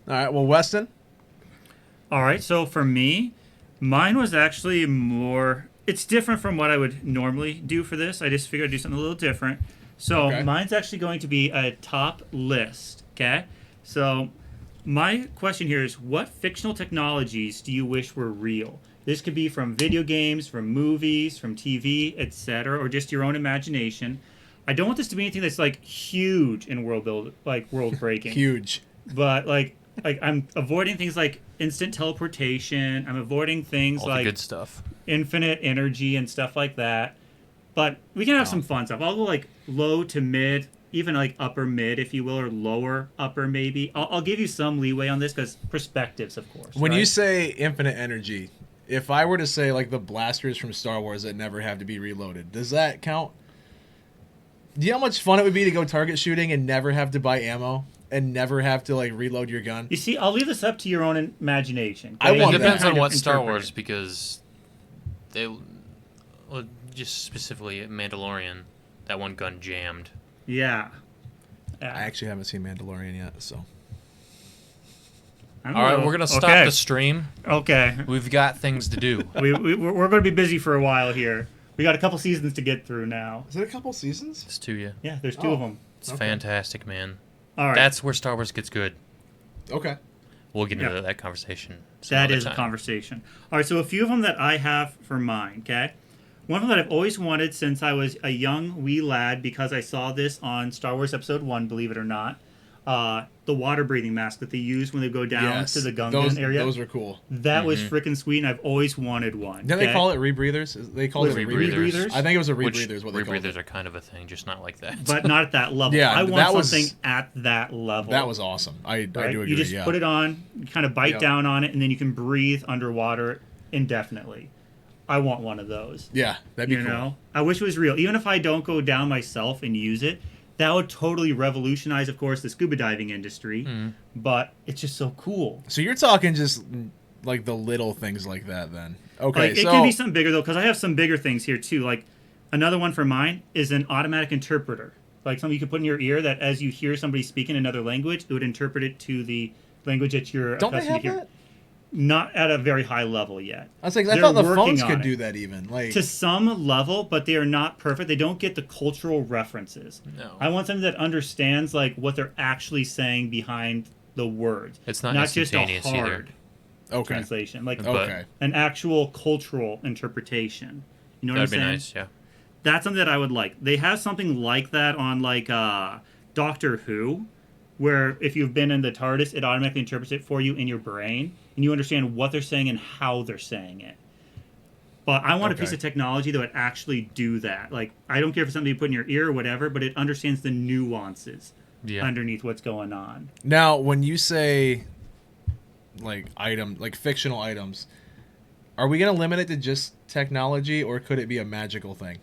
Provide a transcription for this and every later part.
All right. Well, Weston. All right, so for me, mine was actually more. It's different from what I would normally do for this. I just figured I'd do something a little different. So Okay. mine's actually going to be a top list. Okay, so my question here is: what fictional technologies do you wish were real? This could be from video games, from movies, from TV, etc., or just your own imagination. I don't want this to be anything that's like huge in world breaking, Huge. but like I'm avoiding things like instant teleportation. I'm avoiding things All the like good stuff. infinite energy and stuff like that. But we can have Oh. some fun stuff. I'll go like low to mid, even like upper mid, if you will, or lower upper maybe. I'll give you some leeway on this because perspectives, of course. When right? you say infinite energy, if I were to say like the blasters from Star Wars that never have to be reloaded, does that count? Do you know how much fun it would be to go target shooting and never have to buy ammo and never have to like reload your gun? You see, I'll leave this up to your own imagination. I okay? want You It can depends kind on of what Star interpret Wars, it. because they, well, just specifically Mandalorian, that one gun jammed. Yeah. I actually haven't seen Mandalorian yet, so. I don't All right, know. we're gonna stop Okay. the stream. Okay. We've got things to do. We're going to be busy for a while here. We got a couple seasons to get through now. Is it a couple seasons? It's to you. Yeah, there's two Oh. of them. It's Okay. fantastic, man. All right. That's where Star Wars gets good. Okay. We'll get into Yeah. that conversation. some That other is a time. conversation. All right, so a few of them that I have for mine, okay? One of them that I've always wanted since I was a young wee lad, because I saw this on Star Wars Episode 1, believe it or not. The water breathing mask that they use when they go down Yes. to the Gungan those, area. Those are cool. That was freaking sweet, and I've always wanted one. Didn't they call it rebreathers? They called Was it it rebreathers. rebreathers? I think it was a Which rebreathers. What they called rebreathers it. are kind of a thing, just not like that. But not at that level. Yeah, I want that was- something at that level. That was awesome. I right? do agree. You just yeah. put it on, you kind of bite Yep. down on it, and then you can breathe underwater indefinitely. I want one of those. Yeah, that'd be You cool. know, I wish it was real. Even if I don't go down myself and use it, that would totally revolutionize, of course, the scuba diving industry. But it's just so cool. So you're talking just like the little things like that, then? Okay, Like, it so can be something bigger though, because I have some bigger things here too. Like another one for mine is an automatic interpreter, like something you can put in your ear that as you hear somebody speak in another language, it would interpret it to the language that you're don't they accustomed have to hear. that? Not at a very high level yet. I was like, I They're thought the working phones on could it. do that even. Like, To some level, but they are not perfect. They don't get the cultural references. No. I want something that understands like what they're actually saying behind the words. It's not just a instantaneous either. hard okay, translation, like But- okay, an actual cultural interpretation. You know what That'd be I'm saying? nice, yeah. That's something that I would like. They have something like that on like Doctor Who, where if you've been in the TARDIS, it automatically interprets it for you in your brain, and you understand what they're saying and how they're saying it. But I want a piece Okay. of technology that would actually do that. Like, I don't care if it's something you put in your ear or whatever, but it understands the nuances Yeah. underneath what's going on. Now, when you say like fictional items, are we gonna limit it to just technology, or could it be a magical thing?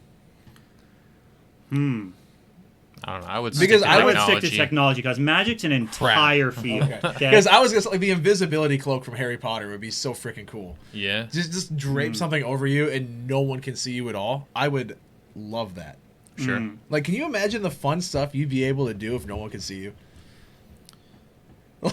I don't know. I would Because stick to I would technology. stick to technology because magic's an entire field. Okay. Because I was just like the invisibility cloak from Harry Potter would be so freaking cool. Yeah. Just drape something over you and no one can see you at all. I would love that. Sure. Like, can you imagine the fun stuff you'd be able to do if no one could see you?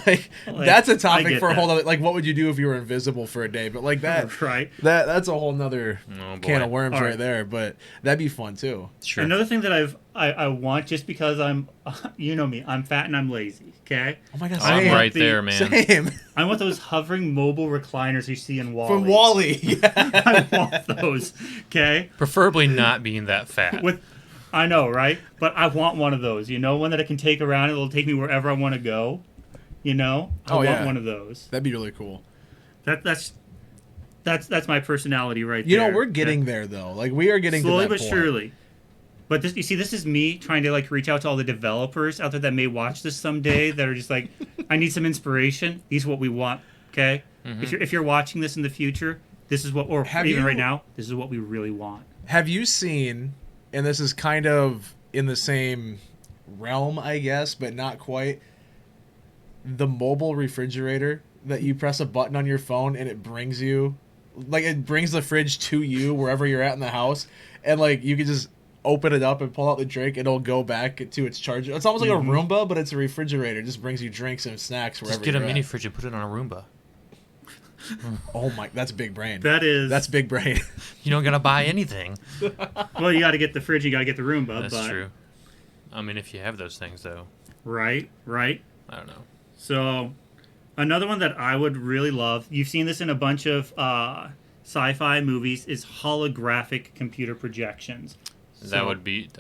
Like that's a I topic get for a that. whole other. Like, what would you do if you were invisible for a day? But like that, Right. that's a whole nother Oh, boy. can of worms All right right. there. But that'd be fun too. Sure. Another thing that I want, just because I'm, you know me, I'm fat and I'm lazy. Okay. Oh my god, I'm same. right the- there, man. Same. I want those hovering mobile recliners you see in Wall-E. From Wall-E. Yeah. I want those. Okay. Preferably not being that fat. With, I know, right? But I want one of those. You know, one that I can take around. It'll take me wherever I want to go. You know, I want yeah. one of those. That'd be really cool. That's my personality right You there. know, we're getting there though. Like, we are getting slowly to that but point. surely. But this, you see, this is me trying to like reach out to all the developers out there that may watch this someday that are just like, I need some inspiration. These are what we want. Okay, if you're watching this in the future, this is what, or Have even you- right now, this is what we really want. Have you seen, and this is kind of in the same realm, I guess, but not quite, the mobile refrigerator that you press a button on your phone and it brings you, like, it brings the fridge to you wherever you're at in the house, and like you could just open it up and pull out the drink, it'll go back to its charger. It's almost like a Roomba, but it's a refrigerator. It just brings you drinks and snacks wherever Just get a you're mini at. fridge and put it on a Roomba. Oh my, that's big brain. That's big brain. You don't gotta buy anything. Well, you got to get the fridge, you got to get the Roomba. That's but, true. I mean, if you have those things, though, Right. I don't know. So, another one that I would really love, you've seen this in a bunch of sci-fi movies, is holographic computer projections. That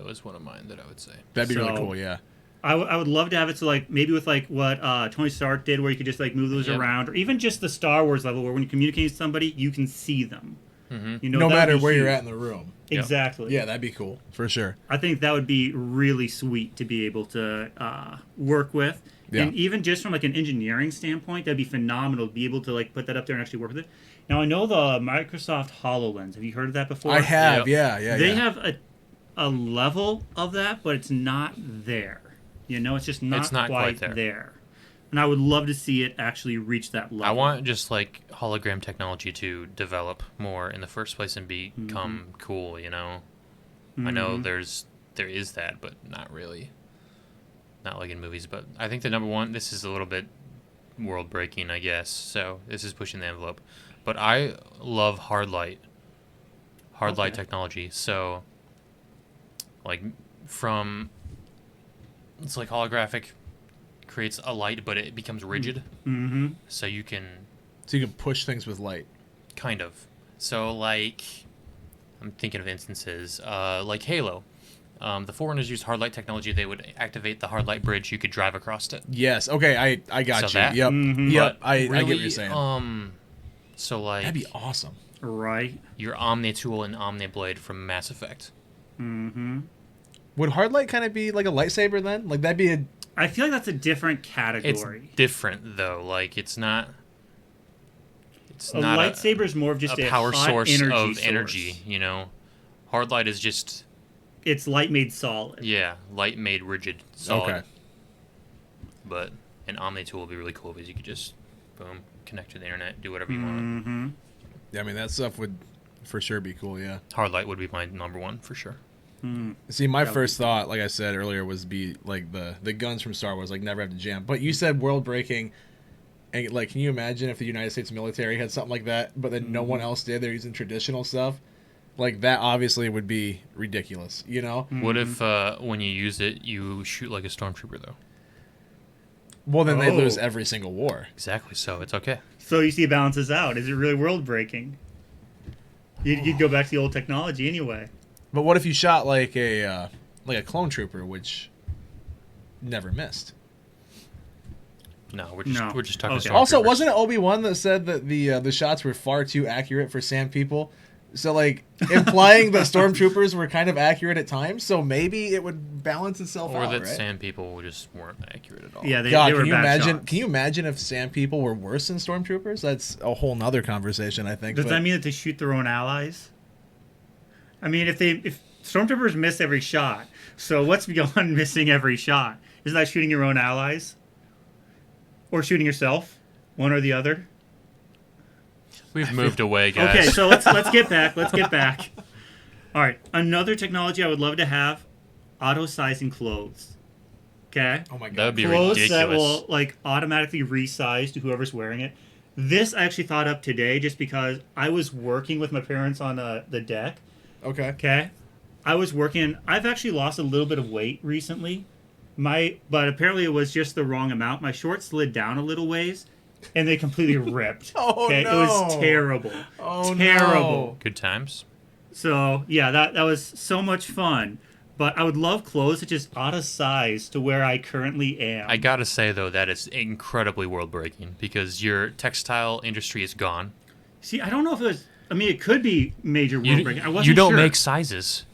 was one of mine that I would say. That'd be really So- cool. Yeah. I would love to have it to like maybe with like what Tony Stark did, where you could just like move those Yep. around, or even just the Star Wars level, where when you communicate with somebody, you can see them. Mm-hmm. You know, No that'd matter be where you're huge. at in the room. Yep. Exactly. Yeah, that'd be cool for sure. I think that would be really sweet to be able to work with. Yeah. And even just from like an engineering standpoint, that'd be phenomenal to be able to like put that up there and actually work with it. Now I know the Microsoft HoloLens. Have you heard of that before? I have. Yep. Yeah. They have a level of that, but it's not there. You know, it's just not, It's not quite quite there. And I would love to see it actually reach that level. I want just like hologram technology to develop more in the first place and become cool. You know, I know there is that, but not really. Not like in movies, but I think the number one. This is a little bit world breaking, I guess. So this is pushing the envelope, but I love hard light technology. So, like from it's like holographic creates a light, but it becomes rigid. Mm-hmm. So you can So you can push things with light. kind of. So like I'm thinking of instances like Halo. The Forerunners used hard light technology. They would activate the hard light bridge. You could drive across it. Yes. Okay. I got So you. that- Yep. Mhm. Yep. But I get what really, you're saying. So like That'd be awesome. Right. your Omni tool and Omni blade from Mass Effect. Mm-hmm. Would hard light kind of be like a lightsaber then? Like that'd be a. I feel like that's a different It's category. different though. Like it's not. It's A not lightsaber is more of just a power hot source energy of energy. source. You know, hard light is just It's light made solid. light made rigid solid. Okay. But an Omni tool would be really cool because you could just boom connect to the internet, do whatever you want. Mm-hmm. Yeah, I mean that stuff would for sure be cool. Yeah. Hard light would be my number one for sure. See, my That would first thought, like I said earlier, was be like the guns from Star Wars, like never have to jam. But you said world breaking, and like, can you imagine if the United States military had something like that, but then no one else did? They're using traditional stuff. Like that, obviously, would be ridiculous. You know. What if when you use it, you shoot like a stormtrooper though? Well, then they Oh. lose every single war. Exactly. So it's okay. So you see, it balances out. Is it really world breaking? You'd go back to the old technology anyway. But what if you shot like a clone trooper, which never missed? No, we're No. just talking. Okay. stormtroopers. Also, wasn't it Obi-Wan that said that the shots were far too accurate for sand people? So, like, implying that stormtroopers were kind of accurate at times, so maybe it would balance itself or out, that right? sand people just weren't accurate at all. Yeah, they God, were can you bad imagine? shots. Can you imagine if sand people were worse than stormtroopers? That's a whole nother conversation, I think. Does but- that mean that they shoot their own allies? I mean, if stormtroopers miss every shot, so what's beyond missing every shot? Isn't that shooting your own allies, or shooting yourself? One or the other. We've moved away, guys. Okay, so let's get back. Let's get back. All right, another technology I would love to have: auto sizing clothes. Okay. Oh my god, That would be Clothes ridiculous. that will like automatically resize to whoever's wearing it. This I actually thought up today just because I was working with my parents on the deck. Okay. Okay. I was working. I've actually lost a little bit of weight recently. But apparently it was just the wrong amount. My shorts slid down a little ways, and they completely ripped. Oh, okay? no. It was terrible. Oh, terrible. Good times. So yeah, that was so much fun. But I would love clothes that just auto size to where I currently am. I gotta say though, that is incredibly world breaking because your textile industry is gone. See, I don't know if it was. I mean, it could be major world breaking. I wasn't You don't sure. make sizes.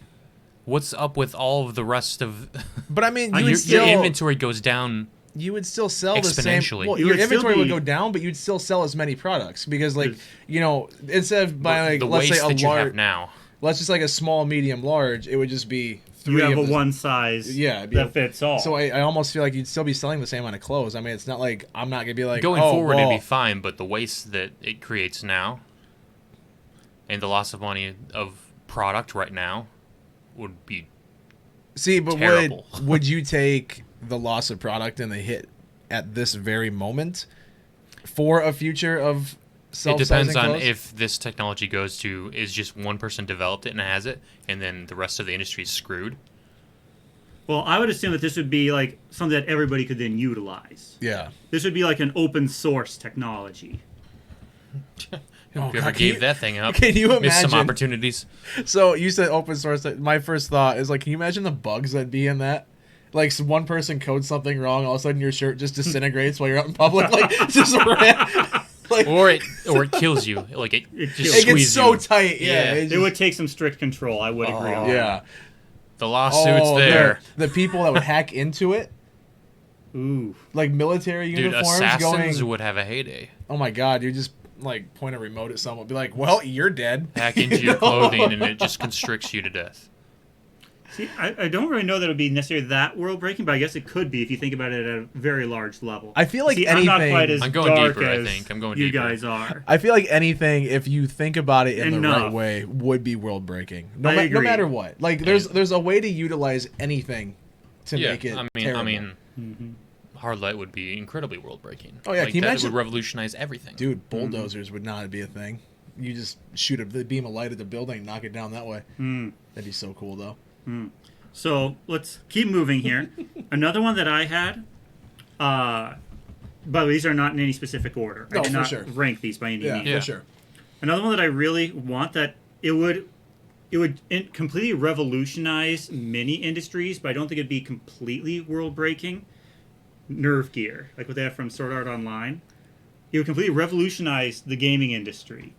What's up with all of the rest of But I mean, you your, would still your inventory goes down? you would still sell the same. Exponentially. Well, You your would still inventory would be- go down, but you'd still sell as many products because, like, There's- you know, instead of buying like the let's waste say a that you have large, now. let's just like a small, medium, large, it would just be three. You have of a the- one size. Yeah, it'd be that a- fits all. So I almost feel like you'd still be selling the same amount of clothes. I mean, it's not like I'm not gonna be like Going oh, forward, well, it'd be fine, but the waste that it creates now, and the loss of money of product right now, would be See, but terrible. would you take the loss of product and the hit at this very moment for a future of It self-sizing depends on clothes? if this technology goes to is just one person developed it and has it, and then the rest of the industry is screwed. Well, I would assume that this would be like something that everybody could then utilize. Yeah. This would be like an open source technology. Oh, Whoever God, gave that thing up can you missed some imagine? opportunities. So you said open source. My first thought is like, can you imagine the bugs that'd be in that? Like one person codes something wrong, all of a sudden your shirt just disintegrates while you're out in public. Like just like Or it kills you. Like it It just kills- it gets squeezes so you. tight. Yeah. Yeah. It would take some strict control. I would agree on Yeah. The lawsuit's there. The people that would hack into it, that. Ooh. like military Dude, uniforms, assassins going. would have a heyday. Oh my God! You just like point a remote at someone, be like, "Well, you're dead." Hack into your clothing and it just constricts you to death. See, I don't really know that it would be necessarily that world breaking, but I guess it could be if you think about it at a very large level. I feel like See, I'm not anything- quite as I'm going dark deeper, I as think. I'm going you deeper. guys are. I feel like anything, if you think about it in the right Enough. way, would be world breaking. No, I no agree. matter what. Like there's a way to utilize anything to make it terrible. I mean, Mm-hmm. hard light would be incredibly world breaking. Oh, yeah, like, can you that imagine- would revolutionize everything. Dude, bulldozers would not be a thing. You just shoot a beam of light at the building, and knock it down that way. Mm. That'd be so cool, though. So let's keep moving here. Another one that I had, by the way, these are not in any specific order. No, I did for not sure. rank these by any Yeah, means. Yeah. for sure. Another one that I really want that it would completely revolutionize many industries, but I don't think it'd be completely world breaking. Nerve gear, like what they have from Sword Art Online, it would completely revolutionize the gaming industry.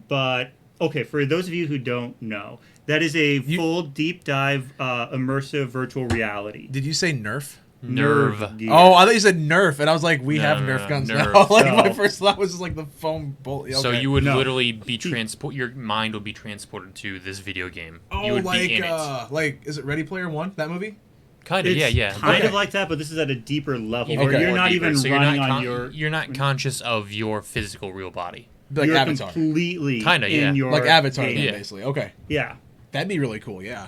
But okay, for those of you who don't know, that is a full deep dive immersive virtual reality. Did you say Nerf? Nerve. gear. Oh, I thought you said Nerf, and I was like, we No, have no, Nerf no, guns Nerf. now. Like No. my first thought was just like the foam bullet. So Okay. you would No. literally be your mind would be transported to this video game. Oh, you would like be in it. like is it Ready Player One? That movie? Kind of, It's yeah. kind Okay. of like that, but this is at a deeper level Even where you're more not deeper. even So you're running not on your. you're not conscious of your physical real body. Like you're Avatar. completely Kinda, yeah. in your Like Avatar, game. then, Yeah. basically. Okay, Yeah. that'd be really cool. Yeah.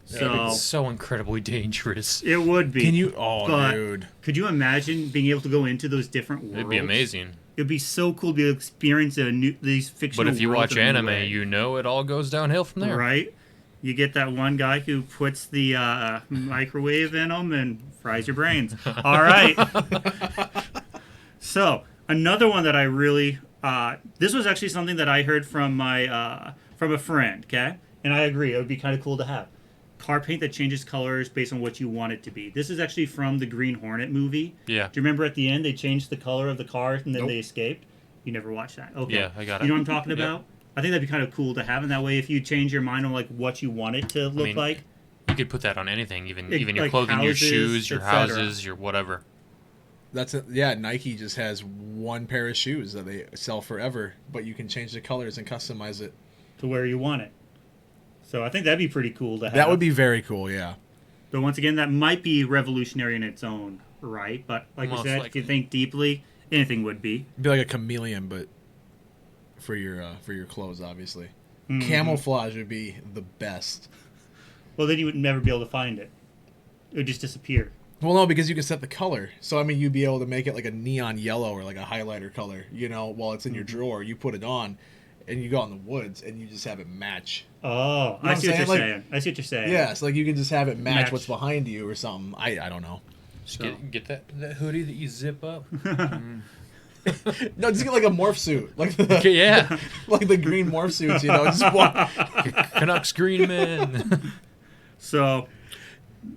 So It's so incredibly dangerous. it would be. Can you? Oh, But dude. could you imagine being able to go into those different worlds? It'd be amazing. It'd be so cool to be able to experience these fictional. But if you worlds watch in a new anime, way. you know it all goes downhill from there. Right? You get that one guy who puts the microwave in them and fries your brains. All right. So another one that I really this was actually something that I heard from my from a friend. Okay, and I agree. It would be kind of cool to have car paint that changes colors based on what you want it to be. This is actually from the Green Hornet movie. Yeah. Do you remember at the end they changed the color of the car and then Nope. they escaped? You never watched that. Okay. Yeah, I got it. You know what I'm talking Yep. about? I think that'd be kind of cool to have in that way if you change your mind on like what you want it to look mean, like. You could put that on anything, even It- even your like clothing, your houses, shoes, your etc. houses, your whatever. That's it. Yeah, Nike just has one pair of shoes that they sell forever, but you can change the colors and customize it. To where you want it. So I think that'd be pretty cool to have. That would be very cool. Yeah. But once again, that might be revolutionary in its own right. But like Most I said, if likely. you think deeply, anything would be. It'd be like a chameleon, but for your clothes, obviously. Mhm. Camouflage would be the best. Well, then you would never be able to find it. It would just disappear. Well, no, because you can set the color. So I mean, you'd be able to make it like a neon yellow or like a highlighter color. You know, while it's in your drawer, you put it on, and you go out in the woods and you just have it match. Oh, You know I what see I'm what you're saying? saying. I see what you're saying. Yeah, so like you can just have it match Match. what's behind you or something. I don't know. Just So- get that hoodie that you zip up. No, just get like a morph suit, like the, Okay, yeah. like the green morph suits. You know, just walk. Canucks green men So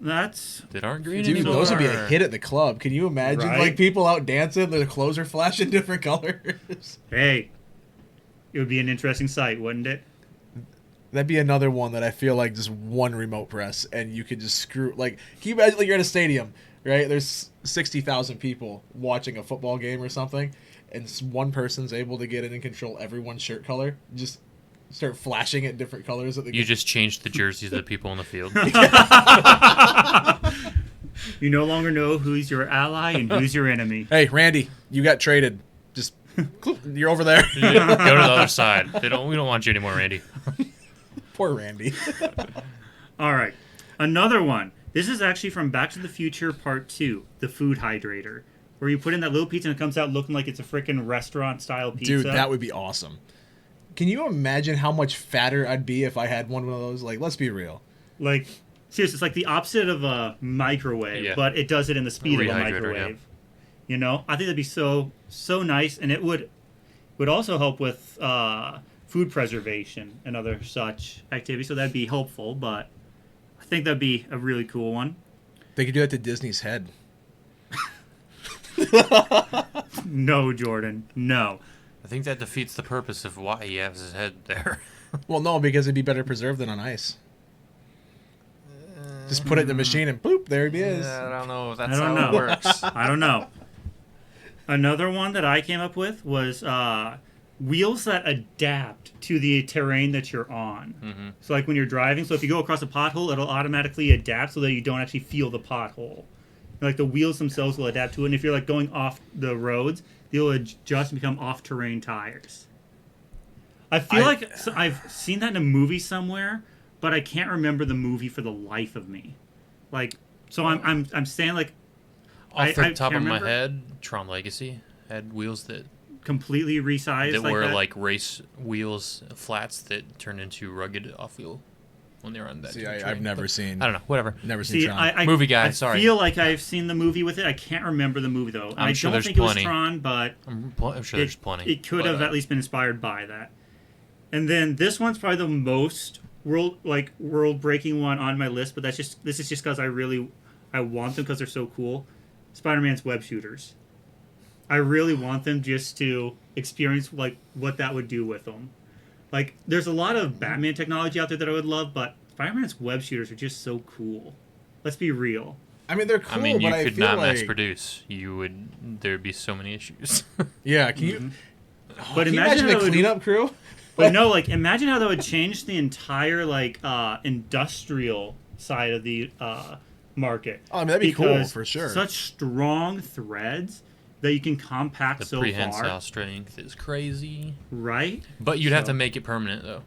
that's that aren't green Dude, anymore. those would be a hit at the club. Can you imagine Right? like people out dancing, their clothes are flashing different colors? hey. It would be an interesting sight, wouldn't it? That'd be another one that I feel like just one remote press and you could just screw. Like, can you imagine like you're at a stadium, right? There's 60,000 people watching a football game or something, and one person's able to get in and control everyone's shirt color. Just start flashing at different colors. At the You just changed the jerseys of the people in the field. You no longer know who's your ally and who's your enemy. Hey, Randy, you got traded. Just you're over there. Go to the other side. We don't want you anymore, Randy. Poor Randy. All right. Another one. This is actually from Back to the Future Part 2, the food hydrator, where you put in that little pizza and it comes out looking like it's a freaking restaurant-style pizza. Dude, that would be awesome. Can you imagine how much fatter I'd be if I had one of those? Like, let's be real. Like, seriously, it's like the opposite of a microwave, Yeah. but it does it in the speed of a Rehydrator, microwave. yeah. You know? I think that'd be so nice, and it would also help with food preservation and other such activities, so that'd be helpful, but I think that'd be a really cool one. They could do that to Disney's head. No, Jordan, no. I think that defeats the purpose of why he has his head there. Well, no, because it'd be better preserved than on ice. Just put it in the machine and boop, there he is. I don't know if that's I don't how know. it works. I don't know. Another one that I came up with was wheels that adapt to the terrain that you're on. Mm-hmm. So like when you're driving, so if you go across a pothole, it'll automatically adapt so that you don't actually feel the pothole. Like the wheels themselves will adapt to it. And if you're like going off the roads, they'll adjust and become off-terrain tires. I feel like I've seen that in a movie somewhere, but I can't remember the movie for the life of me. Like, so I'm saying like Off the I top of can't my remember. head, Tron Legacy had wheels that Completely resized that like were that. like race wheels, flats that turned into rugged off-wheel when they were on that. See, train. I've never But seen. I don't know. Whatever. Never seen See, Tron. I Movie guy, I sorry. feel like I've seen the movie with it. I can't remember the movie though. I'm I sure don't there's think it was plenty. Tron, but I'm sure there's plenty. It could but, have at least been inspired by that. And then this one's probably the most world breaking one on my list, but this is just because I want them because they're so cool. Spider-Man's web shooters. I really want them just to experience like what that would do with them. Like there's a lot of Batman technology out there that I would love, but Spider-Man's web shooters are just so cool. Let's be real. I mean, they're cool, I mean, you but I could feel not like... mass produce. There'd be so many issues. Yeah, can you... But can you imagine imagine how the it would- cleanup crew? But no, like imagine how that would change the entire like industrial side of the market. Oh, I mean, that'd be cool, Because for sure. Such strong threads that you can compact The so prehensile far, strength is crazy. right? But you'd have So- to make it permanent, though.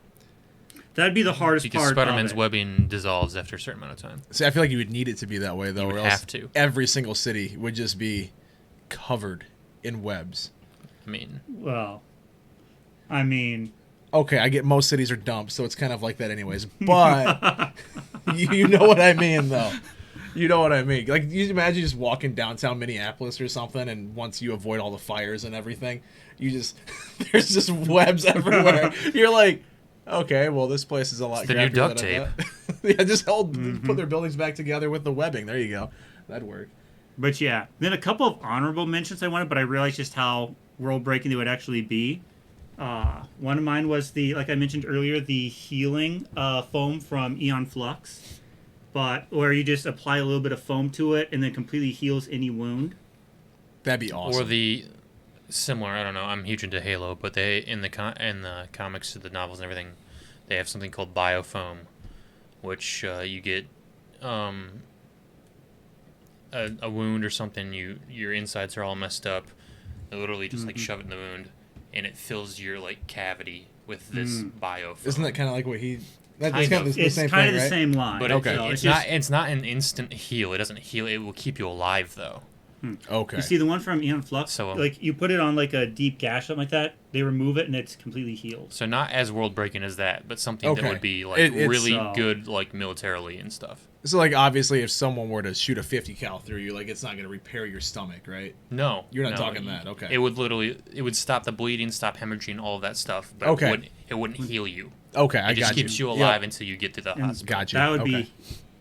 That'd be the hardest Because part Spider-Man's of it. webbing dissolves after a certain amount of time. See, I feel like you would need it to be that way, though, You would or else have to. every single city would just be covered in webs. I mean, Well, I mean, Okay, I get most cities are dumps, so it's kind of like that anyways. But you know what I mean, though. You know what I mean. Like, you imagine just walking downtown Minneapolis or something, and once you avoid all the fires and everything, you just there's just webs everywhere. You're like, okay, well, this place is a lot. It's the new crappier duct than I thought. Yeah, just put their buildings back together with the webbing. There you go. That'd work. but yeah. Then a couple of honorable mentions I wanted, but I realized just how world breaking they would actually be. One of mine was like I mentioned earlier, the healing foam from Eon Flux, but where you just apply a little bit of foam to it and then completely heals any wound. That'd be awesome. or the similar. I don't know. I'm huge into Halo, but they in the comics, the novels, and everything, they have something called biofoam, which you get a wound or something. Your insides are all messed up. They literally just like shove it in the wound, and it fills your like cavity with this biofoam. Isn't that kind of like what he? That's Kind kind of. of the It's same kind thing, of the right? same line. But Okay. So it's just- not. It's not an instant heal. It doesn't heal. It will keep you alive though. Okay. You see the one from Eon Flux, So, like you put it on like a deep gash, something like that. They remove it and it's completely healed. So not as world breaking as that, but something Okay. that would be like It's- really So- good, like militarily and stuff. So, like, obviously, if someone were to shoot a 50 cal through you, like, it's not going to repair your stomach, right? No, You're not no, talking that, okay. It would stop the bleeding, stop hemorrhaging, all of that stuff. But Okay. it wouldn't heal you. Okay, I It just got keeps you Yep. alive until you get to the And hospital. Got you. That would Okay. be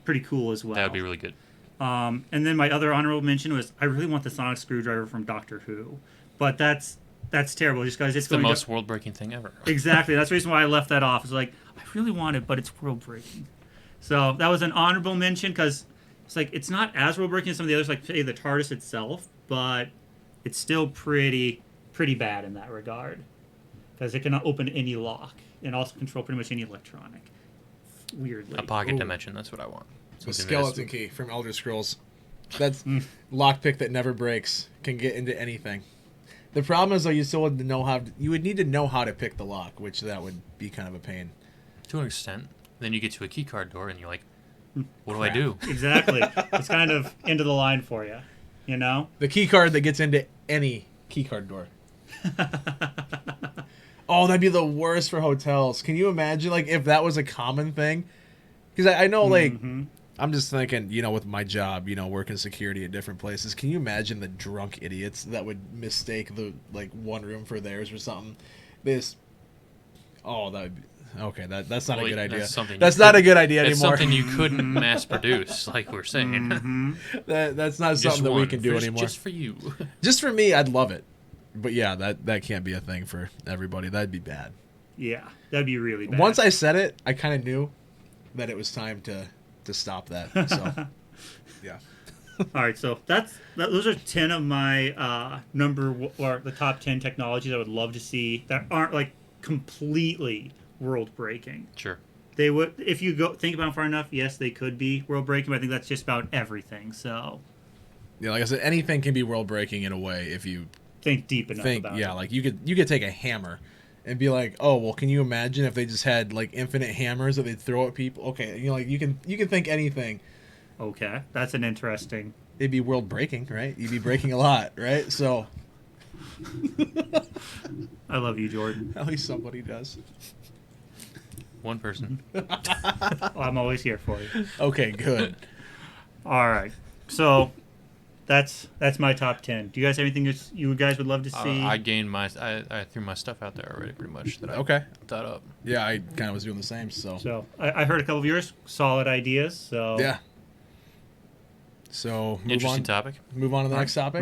pretty cool as well. That would be really good. And then my other honorable mention was I really want the sonic screwdriver from Doctor Who, but that's terrible. Just guys, It's the most world breaking thing ever. Exactly. That's the reason why I left that off. It's like I really want it, but it's world breaking. So that was an honorable mention because it's like it's not as world breaking as some of the others, like say the TARDIS itself, but it's still pretty bad in that regard because it cannot open any lock and also control pretty much any electronic. Weirdly, A pocket Ooh. dimension. That's what I want. So Something that is- skeleton key from Elder Scrolls. That's lockpick that never breaks. Can get into anything. The problem is though, you still would need to know how to pick the lock, which that would be kind of a pain. To an extent. Then you get to a keycard door and you're like, What do I do? Exactly. It's kind of end of the line for you, you know? The key card that gets into any key card door. Oh, that'd be the worst for hotels. Can you imagine, like, if that was a common thing? Because I know, like, I'm just thinking, you know, with my job, you know, working security at different places. Can you imagine the drunk idiots that would mistake the, like, one room for theirs or something? Oh, that would be... Okay, that's not a good idea. That's not a good idea It's anymore. something you couldn't mass produce, like we're saying. That's not Just something that we one, can do anymore. Just for you. Just for me, I'd love it. But yeah, that can't be a thing for everybody. That'd be bad. Yeah, that'd be really bad. Once I said it, I kind of knew that it was time to stop that. So, yeah. All right, so those are 10 of my or the top 10 technologies I would love to see that aren't like completely world breaking. Sure. They would, if you go think about them far enough, yes, they could be world breaking, but I think that's just about everything. So, Yeah, like I said, anything can be world breaking in a way if you think deep enough about it. Yeah, like you could take a hammer and be like, oh well, can you imagine if they just had like infinite hammers that they'd throw at people? Okay, you know, like you can think anything. Okay, that's an interesting. It'd be world breaking, right? You'd be breaking a lot, right? So. I love you, Jordan. At least somebody does. One person. I'm always here for you. Okay, good. All right, so that's my top 10. Do you guys have anything you guys would love to see? I threw my stuff out there already, pretty much. That I thought up. Yeah, I kind of was doing the same. So I heard a couple of yours, solid ideas. So yeah. So Interesting topic. Move on to the next topic.